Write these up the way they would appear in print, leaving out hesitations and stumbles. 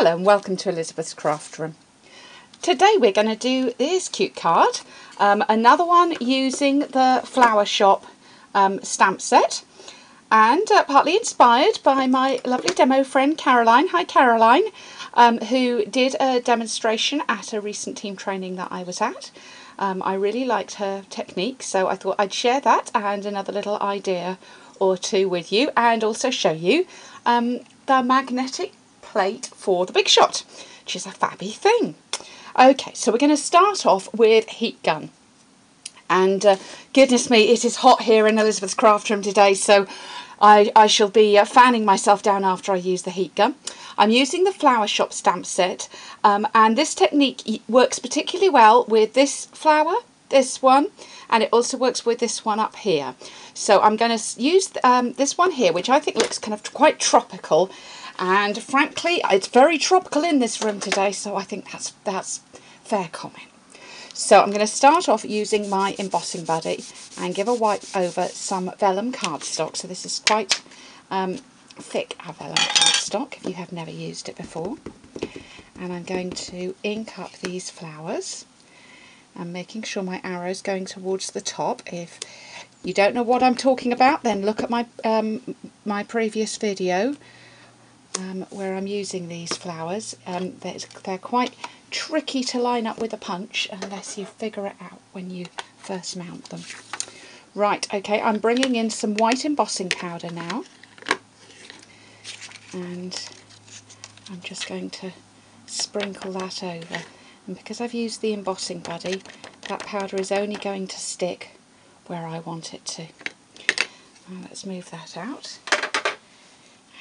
Hello and welcome to Elizabeth's Craft Room. Today we're going to do this cute card, another one using the Flower Shop stamp set, and partly inspired by my lovely demo friend Caroline. Hi Caroline, who did a demonstration at a recent team training that I was at. I really liked her technique, so I thought I'd share that and another little idea or two with you, and also show you the magnetic plate for the Big Shot, which is a fabby thing. Okay, so we're going to start off with heat gun. And goodness me, it is hot here in Elizabeth's Craft Room today, so I shall be fanning myself down after I use the heat gun. I'm using the Flower Shop stamp set, and this technique works particularly well with this flower, this one, and it also works with this one up here. So I'm going to use this one here, which I think looks kind of quite tropical, and frankly it's very tropical in this room today, so I think that's fair comment. So I'm going to start off using my embossing buddy and give a wipe over some vellum cardstock. So this is quite thick vellum cardstock if you have never used it before. And I'm going to ink up these flowers. I'm making sure my arrow's going towards the top. If you don't know what I'm talking about, then look at my my previous video where I'm using these flowers. They're quite tricky to line up with a punch unless you figure it out when you first mount them. Right, okay, I'm bringing in some white embossing powder now, and I'm just going to sprinkle that over. And because I've used the embossing buddy, that powder is only going to stick where I want it to. Now let's move that out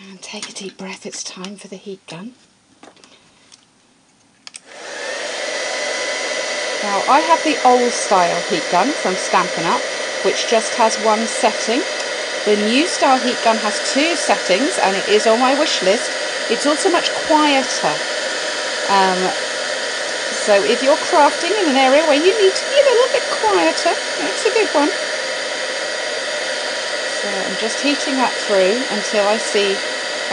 and take a deep breath. It's time for the heat gun. Now I have the old style heat gun from Stampin' Up, which just has one setting. The new style heat gun has two settings, and it is on my wish list. It's also much quieter. So if you're crafting in an area where you need to be a little bit quieter, it's a good one. So I'm just heating that through until I see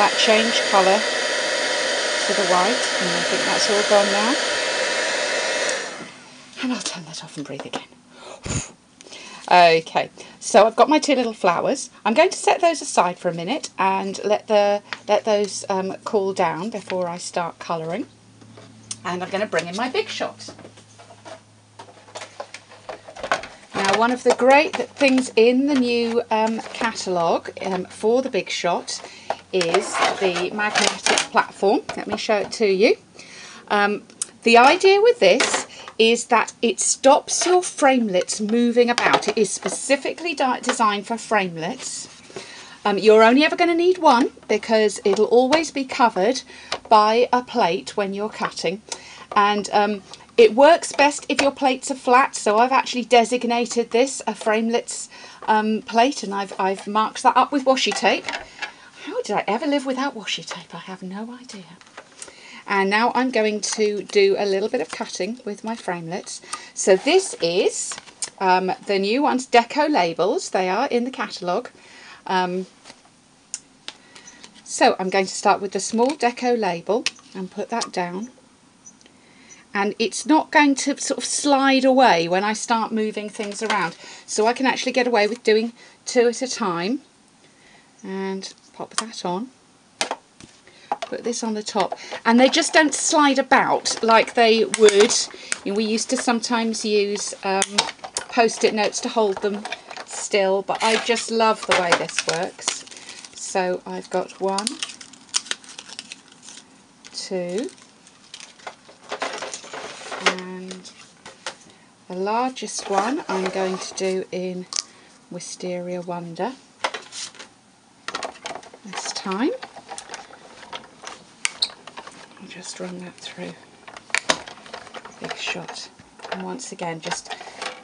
that change colour to the white, and I think that's all gone now. And I'll turn that off and breathe again. Okay, so I've got my two little flowers. I'm going to set those aside for a minute and let those cool down before I start colouring. And I'm going to bring in my Big Shot. Now, one of the great things in the new catalogue for the Big Shot is the magnetic platform. Let me show it to you. The idea with this is that it stops your framelits moving about. It is specifically designed for framelits. You're only ever going to need one because it'll always be covered by a plate when you're cutting, and it works best if your plates are flat. So I've actually designated this a framelits plate, and I've marked that up with washi tape. How did I ever live without washi tape? I have no idea. And now I'm going to do a little bit of cutting with my framelits. So this is the new ones, Deco Labels. They are in the catalogue. So I'm going to start with the small Deco label and put that down. And it's not going to sort of slide away when I start moving things around. So I can actually get away with doing two at a time. And pop that on. Put this on the top, and they just don't slide about like they would. You know, we used to sometimes use post-it notes to hold them still, but I just love the way this works. So I've got 1, 2, and the largest one I'm going to do in Wisteria Wonder this time. Just run that through Big Shot, and once again just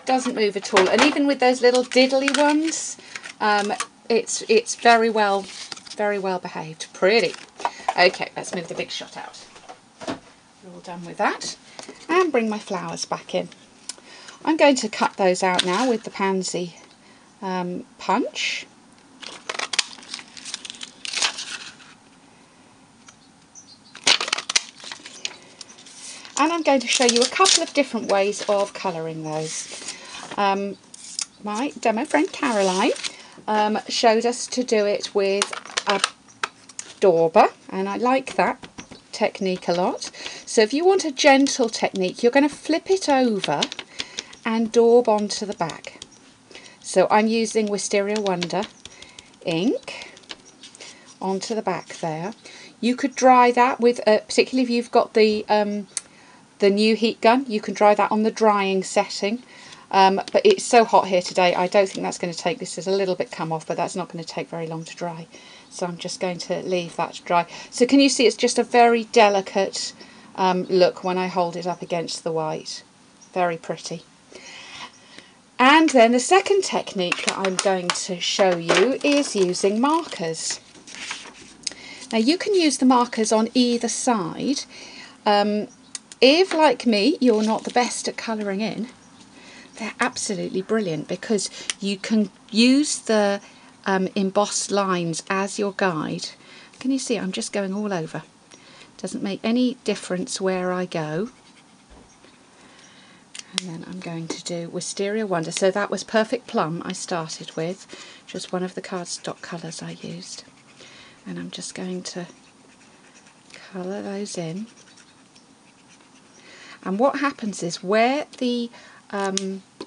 doesn't move at all. And even with those little diddly ones, it's very well behaved. Pretty. Okay, let's move the Big Shot out. We're all done with that, and bring my flowers back in. I'm going to cut those out now with the pansy punch. And I'm going to show you a couple of different ways of colouring those. My demo friend Caroline showed us to do it with a dauber, and I like that technique a lot. So if you want a gentle technique, you're going to flip it over and daub onto the back. So I'm using Wisteria Wonder ink onto the back there. You could dry that with, particularly if you've got the new heat gun, you can dry that on the drying setting. But it's so hot here today, I don't think that's going to take, this is a little bit come off, but that's not going to take very long to dry. So I'm just going to leave that to dry. So can you see it's just a very delicate look when I hold it up against the white. Very pretty. And then the second technique that I'm going to show you is using markers. Now you can use the markers on either side. If, like me, you're not the best at colouring in, they're absolutely brilliant because you can use the embossed lines as your guide. Can you see I'm just going all over? Doesn't make any difference where I go. And then I'm going to do Wisteria Wonder. So that was Perfect Plum I started with, just one of the cardstock colours I used. And I'm just going to colour those in. And what happens is where the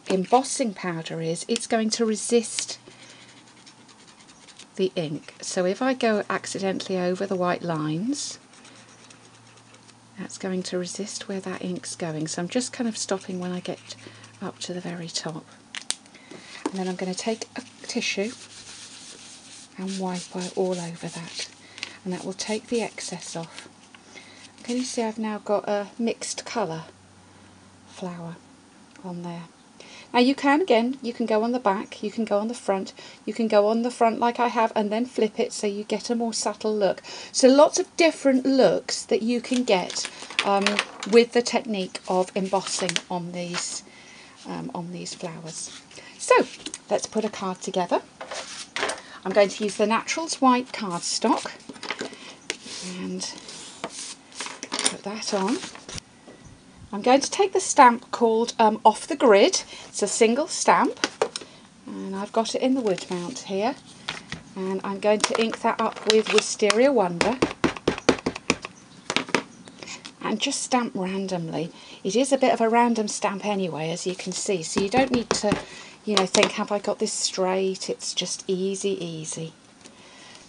embossing powder is, it's going to resist the ink. So if I go accidentally over the white lines, that's going to resist where that ink's going. So I'm just kind of stopping when I get up to the very top. And then I'm going to take a tissue and wipe all over that. And that will take the excess off. Can you see I've now got a mixed colour flower on there. Now you can, again, you can go on the back, you can go on the front, you can go on the front like I have and then flip it so you get a more subtle look. So lots of different looks that you can get with the technique of embossing on these flowers. So let's put a card together. I'm going to use the Naturals white cardstock and put that on. I'm going to take the stamp called Off the Grid. It's a single stamp and I've got it in the wood mount here, and I'm going to ink that up with Wisteria Wonder and just stamp randomly. It is a bit of a random stamp anyway, as you can see, so you don't need to, you know, think, have I got this straight? It's just easy.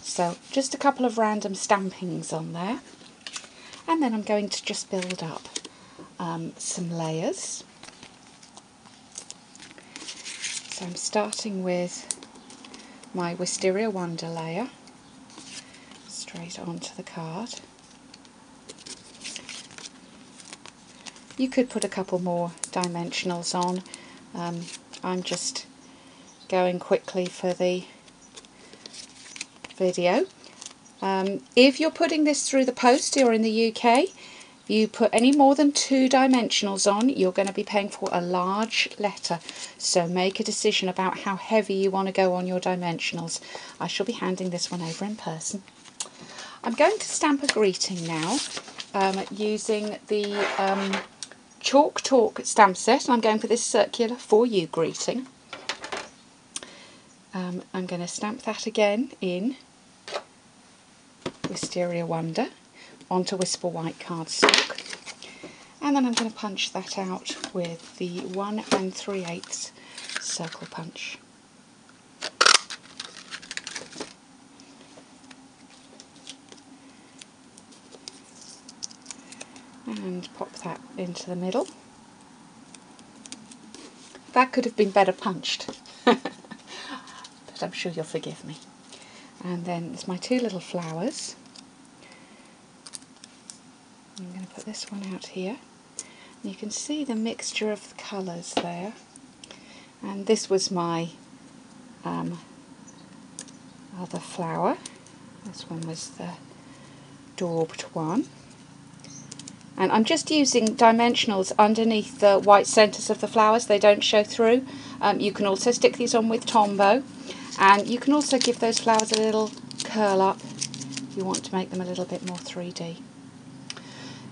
So just a couple of random stampings on there, and then I'm going to just build up some layers. So I'm starting with my Wisteria Wonder layer straight onto the card. You could put a couple more dimensionals on. I'm just going quickly for the video. If you're putting this through the post or in the UK, you put any more than 2 dimensionals on, you're going to be paying for a large letter. So make a decision about how heavy you want to go on your dimensionals. I shall be handing this one over in person. I'm going to stamp a greeting now using the Chalk Talk stamp set, and I'm going for this circular For You greeting. I'm going to stamp that again in Wisteria Wonder onto Whisper White cardstock, and then I'm going to punch that out with the 1 3/8 circle punch. And pop that into the middle. That could have been better punched, but I'm sure you'll forgive me. And then there's my 2 little flowers. I'm going to put this one out here. You can see the mixture of the colours there. And this was my other flower. This one was the daubed one. And I'm just using dimensionals underneath the white centres of the flowers. They don't show through. You can also stick these on with Tombow. And you can also give those flowers a little curl up if you want to make them a little bit more 3D.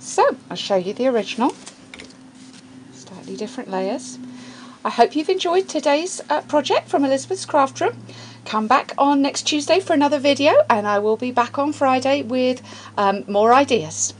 So I'll show you the original, slightly different layers. I hope you've enjoyed today's project from Elizabeth's Craft Room. Come back on next Tuesday for another video, and I will be back on Friday with more ideas.